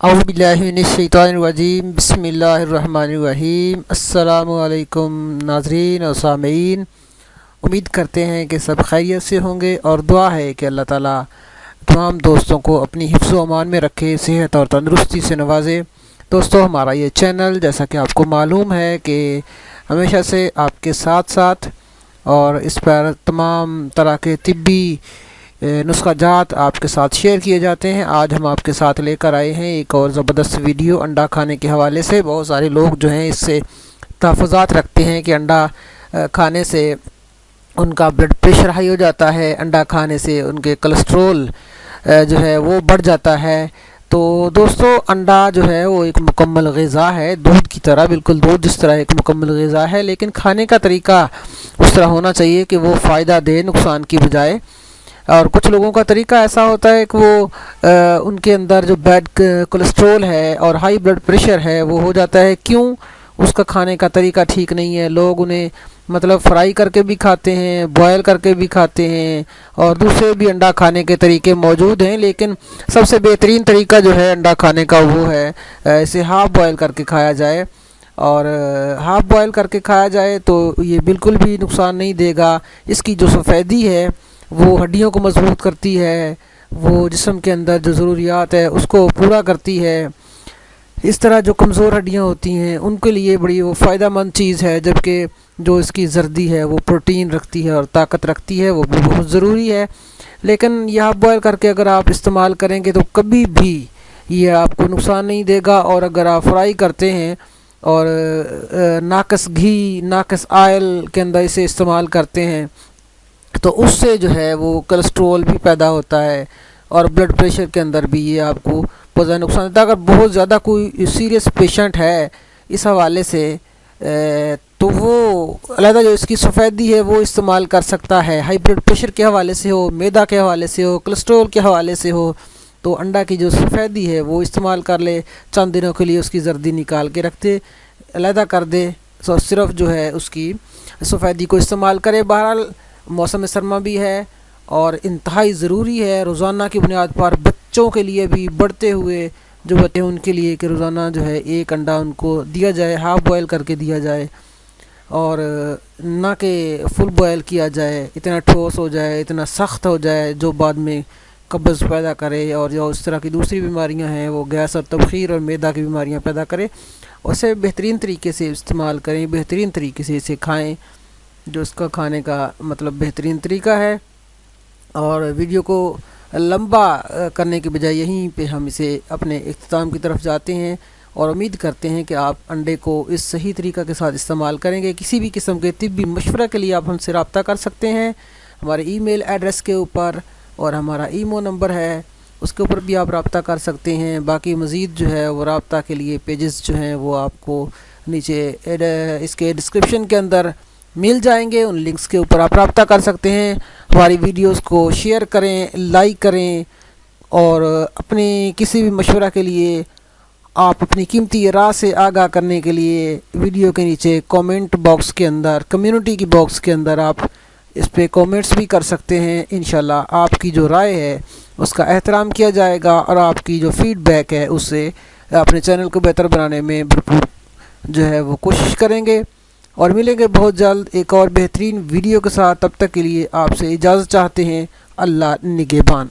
اعوذ باللہ من الشیطان الرجیم بسم اللہ الرحمن الرحیم۔ السلام علیکم ناظرین اور سامعین، امید کرتے ہیں کہ سب خیریت سے ہوں گے اور دعا ہے کہ اللہ تعالیٰ تمام دوستوں کو اپنی حفظ و امان میں رکھے، صحت اور تندرستی سے نوازے۔ دوستو، ہمارا یہ چینل جیسا کہ آپ کو معلوم ہے کہ ہمیشہ سے آپ کے ساتھ اور اس پر تمام طرح کے طبی نسخہ جات آپ کے ساتھ شیئر کیے جاتے ہیں۔ آج ہم آپ کے ساتھ لے کر آئے ہیں ایک اور زبردست ویڈیو انڈا کھانے کے حوالے سے۔ بہت سارے لوگ جو ہیں اس سے تحفظات رکھتے ہیں کہ انڈا کھانے سے ان کا بلڈ پریشر ہائی ہو جاتا ہے، انڈا کھانے سے ان کے کولیسٹرول جو ہے وہ بڑھ جاتا ہے۔ تو دوستو، انڈا جو ہے وہ ایک مکمل غذا ہے، دودھ کی طرح، بالکل دودھ جس طرح ایک مکمل غذا ہے، لیکن کھانے کا طریقہ اس طرح ہونا چاہیے کہ وہ فائدہ دے نقصان کی بجائے۔ اور کچھ لوگوں کا طریقہ ایسا ہوتا ہے کہ وہ ان کے اندر جو بیڈ کولیسٹرول ہے اور ہائی بلڈ پریشر ہے وہ ہو جاتا ہے۔ کیوں؟ اس کا کھانے کا طریقہ ٹھیک نہیں ہے۔ لوگ انہیں مطلب فرائی کر کے بھی کھاتے ہیں، بوائل کر کے بھی کھاتے ہیں، اور دوسرے بھی انڈا کھانے کے طریقے موجود ہیں، لیکن سب سے بہترین طریقہ جو ہے انڈا کھانے کا وہ ہے اسے ہاف بوائل کر کے کھایا جائے۔ اور ہاف بوائل کر کے کھایا جائے تو یہ بالکل بھی نقصان نہیں دے گا۔ اس کی جو سفیدی ہے وہ ہڈیوں کو مضبوط کرتی ہے، وہ جسم کے اندر جو ضروریات ہے اس کو پورا کرتی ہے۔ اس طرح جو کمزور ہڈیاں ہوتی ہیں ان کے لیے بڑی وہ فائدہ مند چیز ہے، جبکہ جو اس کی زردی ہے وہ پروٹین رکھتی ہے اور طاقت رکھتی ہے، وہ بھی بہت ضروری ہے۔ لیکن یہ ہاف بوائل کر کے اگر آپ استعمال کریں گے تو کبھی بھی یہ آپ کو نقصان نہیں دے گا، اور اگر آپ فرائی کرتے ہیں اور ناقص گھی، ناقص آئل کے اندر اسے استعمال کرتے ہیں تو اس سے جو ہے وہ کولیسٹرول بھی پیدا ہوتا ہے، اور بلڈ پریشر کے اندر بھی یہ آپ کو بہت زیادہ نقصان دیتا ہے۔ اگر بہت زیادہ کوئی سیریس پیشنٹ ہے اس حوالے سے تو وہ علیحدہ جو اس کی سفیدی ہے وہ استعمال کر سکتا ہے۔ ہائی بلڈ پریشر کے حوالے سے ہو، میدا کے حوالے سے ہو، کولیسٹرول کے حوالے سے ہو، تو انڈا کی جو سفیدی ہے وہ استعمال کر لے۔ چند دنوں کے لیے اس کی زردی نکال کے رکھ دے، علیحدہ کر دے، صرف جو ہے اس کی سفیدی کو استعمال کرے۔ بہرحال موسم سرما بھی ہے اور انتہائی ضروری ہے روزانہ کی بنیاد پر بچوں کے لیے بھی، بڑھتے ہوئے جو بچے ہیں ان کے لیے کہ روزانہ جو ہے ایک انڈا ان کو دیا جائے، ہاف بوائل کر کے دیا جائے، اور نہ کہ فل بوائل کیا جائے، اتنا ٹھوس ہو جائے، اتنا سخت ہو جائے جو بعد میں قبض پیدا کرے، اور جو اس طرح کی دوسری بیماریاں ہیں وہ گیس اور تبخیر اور میدا کی بیماریاں پیدا کرے۔ اسے بہترین طریقے سے استعمال کریں، بہترین طریقے سے اسے کھائیں، جو اس کا کھانے کا مطلب بہترین طریقہ ہے۔ اور ویڈیو کو لمبا کرنے کے بجائے یہیں پہ ہم اسے اپنے اختتام کی طرف جاتے ہیں، اور امید کرتے ہیں کہ آپ انڈے کو اس صحیح طریقہ کے ساتھ استعمال کریں گے۔ کسی بھی قسم کے طبی مشورہ کے لیے آپ ہم سے رابطہ کر سکتے ہیں ہمارے ای میل ایڈریس کے اوپر، اور ہمارا ایمو نمبر ہے اس کے اوپر بھی آپ رابطہ کر سکتے ہیں۔ باقی مزید جو ہے وہ رابطہ کے لیے پیجز جو ہیں وہ آپ کو نیچے اس کے ڈسکرپشن کے اندر مل جائیں گے، ان لنکس کے اوپر آپ رابطہ کر سکتے ہیں۔ ہماری ویڈیوز کو شیئر کریں، لائک کریں، اور اپنی کسی بھی مشورہ کے لیے آپ اپنی قیمتی رائے سے آگاہ کرنے کے لیے ویڈیو کے نیچے کومنٹ باکس کے اندر، کمیونٹی کی باکس کے اندر آپ اس پہ کومنٹس بھی کر سکتے ہیں۔ انشاءاللہ آپ کی جو رائے ہے اس کا احترام کیا جائے گا، اور آپ کی جو فیڈ بیک ہے اس سے اپنے چینل کو بہتر بنانے میں بھرپور جو ہے وہ کوشش کریں گے۔ اور ملیں گے بہت جلد ایک اور بہترین ویڈیو کے ساتھ، تب تک کے لیے آپ سے اجازت چاہتے ہیں۔ اللہ نگہبان۔